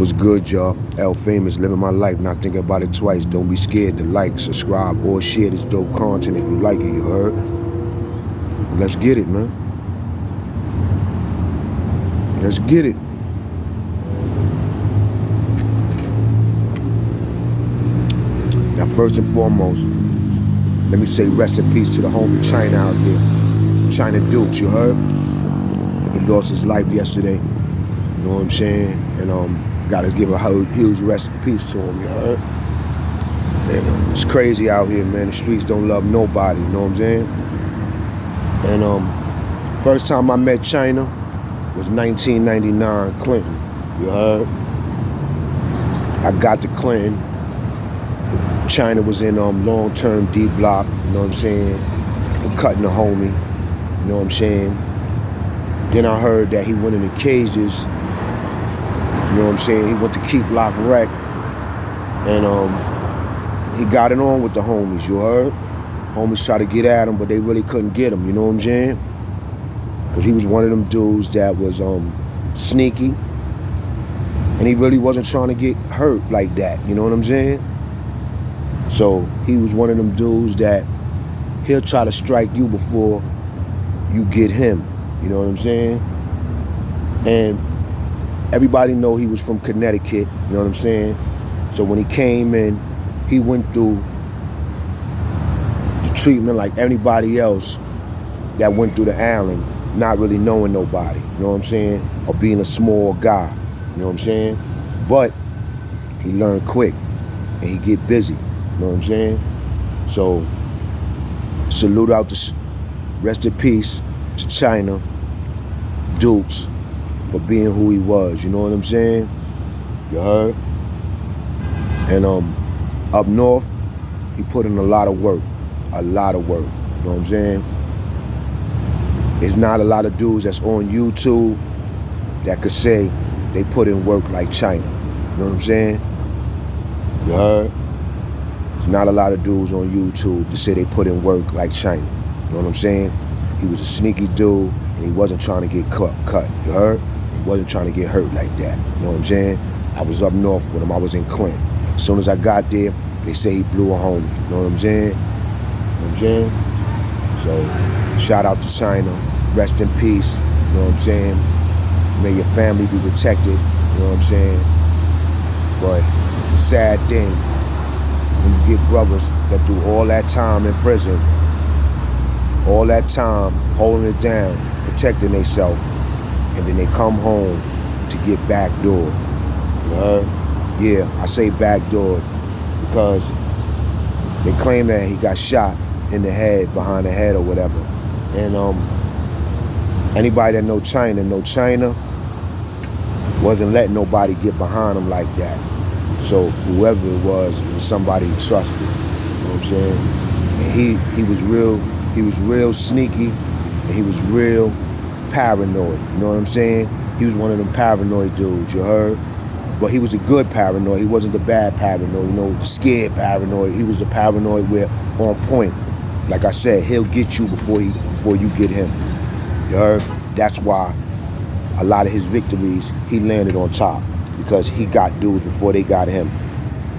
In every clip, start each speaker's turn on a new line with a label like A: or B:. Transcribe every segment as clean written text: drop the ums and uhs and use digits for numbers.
A: What's good, y'all? L Famous, living my life, not thinking about it twice. Don't be scared to like, subscribe, or share this dope content if you like it, you heard? Let's get it, man. Let's get it. Now, first and foremost, let me say rest in peace to the homie Chyna out there. Chyna Dukes, you heard? He lost his life yesterday. You know what I'm saying? And gotta give a huge rest in peace to him, you heard? And it's crazy out here, man. The streets don't love nobody, you know what I'm saying? And first time I met Chyna was 1999, Clinton, you heard? I got to Clinton. Chyna was in long-term D block, you know what I'm saying? For cutting a homie, you know what I'm saying? Then I heard that he went in the cages. You know what I'm saying? He went to Keep Lock Rec. And he got it on with the homies, you heard? Homies tried to get at him, but they really couldn't get him, you know what I'm saying? Because he was one of them dudes that was sneaky. And he really wasn't trying to get hurt like that, you know what I'm saying? So he was one of them dudes that he'll try to strike you before you get him, you know what I'm saying? And everybody know he was from Connecticut, you know what I'm saying? So when he came in, he went through the treatment like anybody else that went through the island, not really knowing nobody, you know what I'm saying? Or being a small guy, you know what I'm saying? But he learned quick and he get busy, you know what I'm saying? So salute out to, rest in peace to Chyna Dukes for being who he was, you know what I'm saying? You heard? And up north, he put in a lot of work, you know what I'm saying? There's not a lot of dudes that's on YouTube that could say they put in work like Chyna, you know what I'm saying? You heard? There's not a lot of dudes on YouTube to say they put in work like Chyna, you know what I'm saying? He was a sneaky dude and he wasn't trying to get cut, you heard? He wasn't trying to get hurt like that, you know what I'm saying? I was up north with him, I was in Clinton. As soon as I got there, they say he blew a homie, you know what I'm saying? You know what I'm saying? So, shout out to Chyna, rest in peace, you know what I'm saying? May your family be protected, you know what I'm saying? But it's a sad thing when you get brothers that do all that time in prison, all that time holding it down, protecting themselves, and then they come home to get backdoored. You heard? Yeah, I say backdoored because they claim that he got shot in the head, behind the head or whatever. And anybody that know Chyna wasn't letting nobody get behind him like that. So whoever it was somebody he trusted. You know what I'm saying? And he was real sneaky and he was real paranoid. You know what I'm saying? He was one of them paranoid dudes, you heard? But he was a good paranoid. He wasn't the bad paranoid, you know, the scared paranoid. He was the paranoid where on point. Like I said, he'll get you before you get him. You heard? That's why a lot of his victories, he landed on top. Because he got dudes before they got him.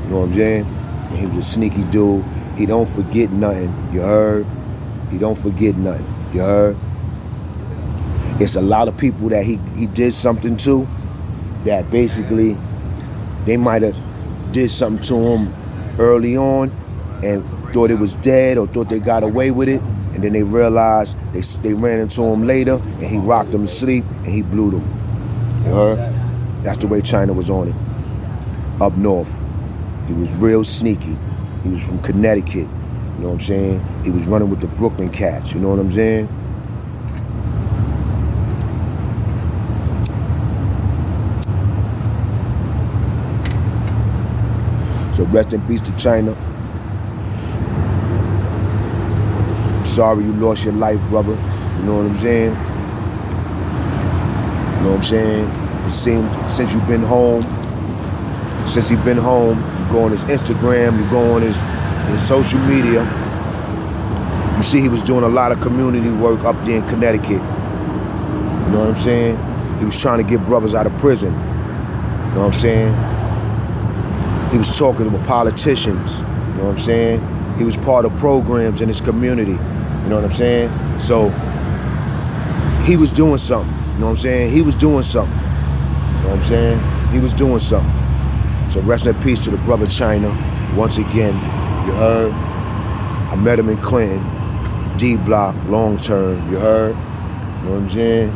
A: You know what I'm saying? And he was a sneaky dude. He don't forget nothing. You heard? He don't forget nothing. You heard? It's a lot of people that he did something to that basically they might have did something to him early on and thought it was dead or thought they got away with it. And then they realized they ran into him later and he rocked them to sleep and he blew them. You heard? That's the way Chyna was on it. Up north. He was real sneaky. He was from Connecticut. You know what I'm saying? He was running with the Brooklyn Cats. You know what I'm saying? So rest in peace to Chyna. Sorry you lost your life, brother. You know what I'm saying? You know what I'm saying? It seems since you've been home, you go on his Instagram, you go on his social media, you see he was doing a lot of community work up there in Connecticut. You know what I'm saying? He was trying to get brothers out of prison. You know what I'm saying? He was talking with politicians. You know what I'm saying? He was part of programs in his community. You know what I'm saying? So he was doing something. You know what I'm saying? He was doing something. You know what I'm saying? He was doing something. So rest in peace to the brother Chyna. Once again, you heard? I met him in Clinton, D Block, long term, you heard? You know what I'm saying?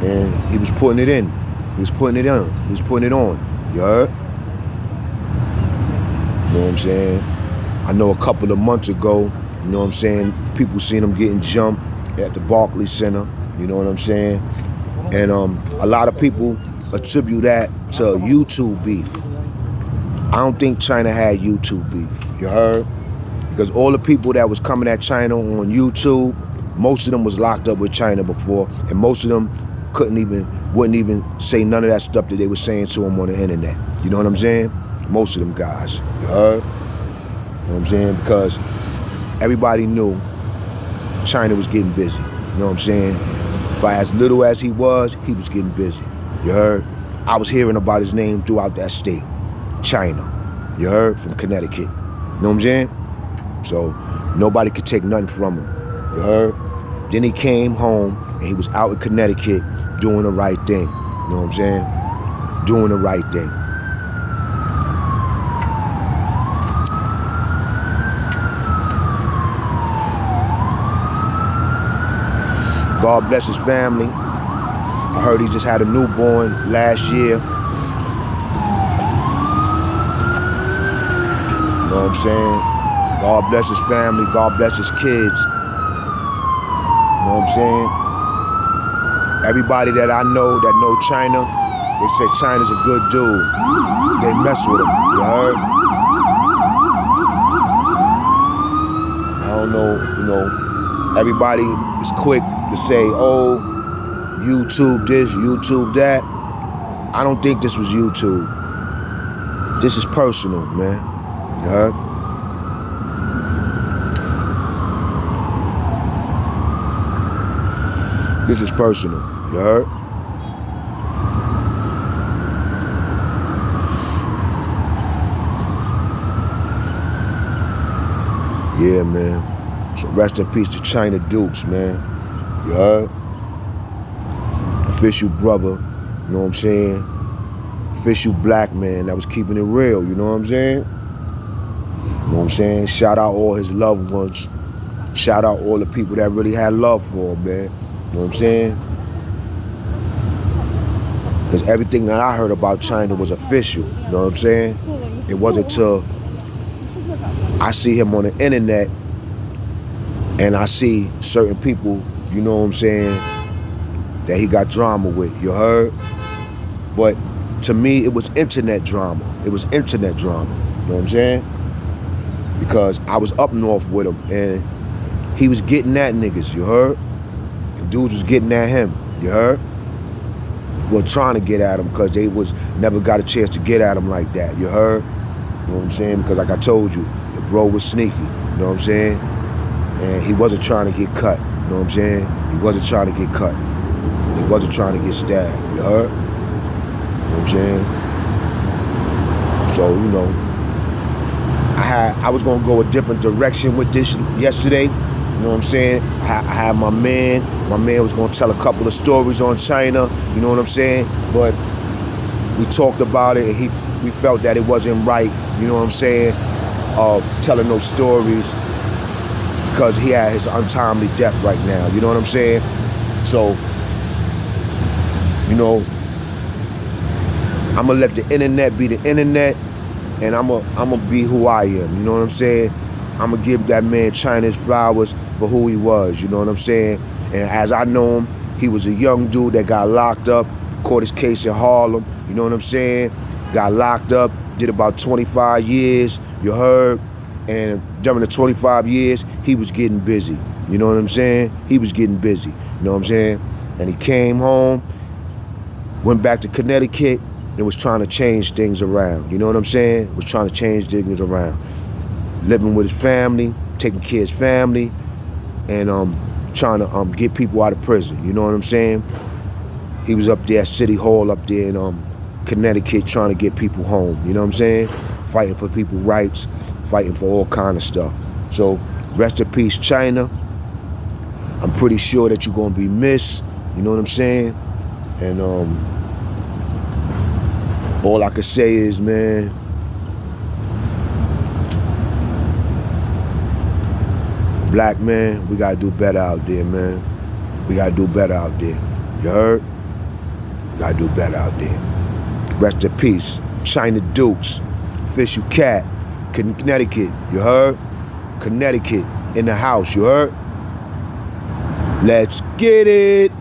A: And he was putting it in. He was putting it on. He was putting it on. You heard? You know what I'm saying? I know a couple of months ago, you know what I'm saying, people seen him getting jumped at the Barclays Center, you know what I'm saying? And a lot of people attribute that to YouTube beef. I don't think Chyna had YouTube beef, you heard? Because all the people that was coming at Chyna on YouTube, most of them was locked up with Chyna before, and most of them wouldn't even say none of that stuff that they were saying to him on the internet. You know what I'm saying? Most of them guys, you heard? You know what I'm saying? Because everybody knew Chyna was getting busy. You know what I'm saying? For as little as he was getting busy. You heard? I was hearing about his name throughout that state. Chyna. You heard? From Connecticut. You know what I'm saying? So nobody could take nothing from him. You heard? Then he came home and he was out in Connecticut doing the right thing. You know what I'm saying? Doing the right thing. God bless his family. I heard he just had a newborn last year. You know what I'm saying? God bless his family. God bless his kids. You know what I'm saying? Everybody that I know that know Chyna, they say Chyna's a good dude. They mess with him. You heard? I don't know, you know, everybody is quick to say, oh, YouTube this, YouTube that. I don't think this was YouTube. This is personal, man. You heard? This is personal. You heard? Yeah, man. So rest in peace to Chyna Dukes, man. You heard? Official brother, you know what I'm saying? Official black man that was keeping it real, you know what I'm saying? You know what I'm saying? Shout out all his loved ones. Shout out all the people that really had love for him, man. You know what I'm saying? Because everything that I heard about Chyna was official, you know what I'm saying? It wasn't till I see him on the internet and I see certain people, you know what I'm saying, that he got drama with, you heard? But to me, it was internet drama. It was internet drama, you know what I'm saying? Because I was up north with him and he was getting at niggas, you heard? And dudes was getting at him, you heard? Well, trying to get at him because they never got a chance to get at him like that, you heard? You know what I'm saying? Because like I told you, the bro was sneaky, you know what I'm saying? And he wasn't trying to get cut, you know what I'm saying? He wasn't trying to get cut. He wasn't trying to get stabbed, you heard? You know what I'm saying? So, you know, I was gonna go a different direction with this yesterday, you know what I'm saying? I had my man was gonna tell a couple of stories on Chyna, you know what I'm saying? But we talked about it and we felt that it wasn't right, you know what I'm saying, of telling those stories because he had his untimely death right now, you know what I'm saying? So, you know, I'm gonna let the internet be the internet and I'm gonna be who I am, you know what I'm saying? I'm gonna give that man Chyna his flowers for who he was, you know what I'm saying? And as I know him, he was a young dude that got locked up, caught his case in Harlem, you know what I'm saying? Got locked up, did about 25 years, you heard? And during the 25 years, he was getting busy, you know what I'm saying? He was getting busy, you know what I'm saying? And he came home, went back to Connecticut, and was trying to change things around, you know what I'm saying? Was trying to change things around. Living with his family, taking care of his family, and trying to get people out of prison, you know what I'm saying? He was up there at City Hall up there in Connecticut trying to get people home. You know what I'm saying? Fighting for people's rights, fighting for all kind of stuff. So rest in peace, Chyna. I'm pretty sure that you're gonna be missed. You know what I'm saying? And all I can say is, man, black man, we gotta do better out there, man. We gotta do better out there. You heard? We gotta do better out there. Rest in peace, Chyna Dukes, Official Cat, Connecticut. You heard? Connecticut in the house. You heard? Let's get it.